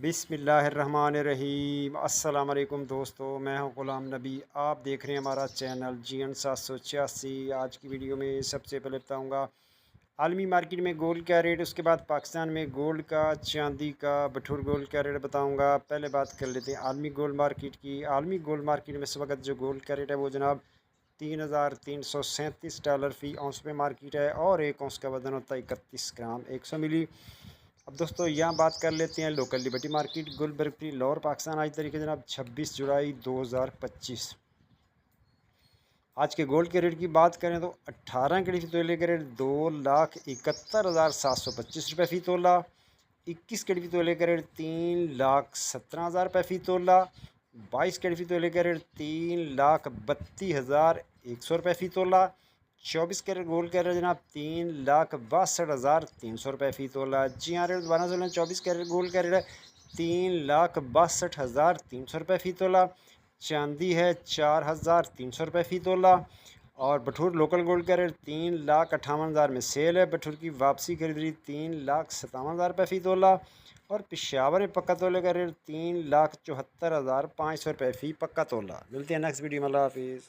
बिस्मिल्लाहिर्रहमानिर्रहीम। अस्सलाम वालेकुम दोस्तों, मैं हूं ग़ुलाम नबी। आप देख रहे हैं हमारा चैनल GN 786। आज की वीडियो में सबसे पहले बताऊंगा आलमी मार्केट में गोल्ड का रेट, उसके बाद पाकिस्तान में गोल्ड का, चांदी का, बटूर गोल्ड का रेट बताऊंगा। पहले बात कर लेते हैं आलमी गोल्ड मार्केट की। आलमी गोल्ड मार्केट में इस वक्त जो गोल्ड का रेट है वो जनाब $3,337 फ़ी औंस में मार्केट है और एक औंस का वज़न होता है 31 ग्राम 100 मिली। अब दोस्तों यहाँ बात कर लेते हैं local liberty market Gulberg Lahore Pakistan. आज तारीख है जनाब 26 जुलाई 2025। आज के गोल्ड के रेट की बात करें तो 18 के तोले का रेट 2,71,725 रुपये फ़ी तोला। 21 के तोले का रेट 3,17,000 रुपये फ़ी तोला। 22 के तोले का रेट 3,32,100 रुपये फ़ी तोला। 24 कैरेट गोल्ड का रेट जनाब 3,62,300 रुपये फ़ी तोला। जी हाँ, रेट दोबारा सुन लें, 24 कैरेट गोल्ड का रेट है 3,62,300 रुपये फ़ी तोला। चांदी है 4,300 रुपये फ़ी तोला। और बटूर लोकल गोल्ड का रेट 3,58,000 में सेल है। बटूर की वापसी खरीदी 3,57,000 रुपये फ़ी तोला। और पेशावर में पक्का तोले का रेट 3,74,500 रुपये फ़ी पक्का तोला। मिलते हैं नेक्स्ट वीडियो में। अल्लाह हाफिज़।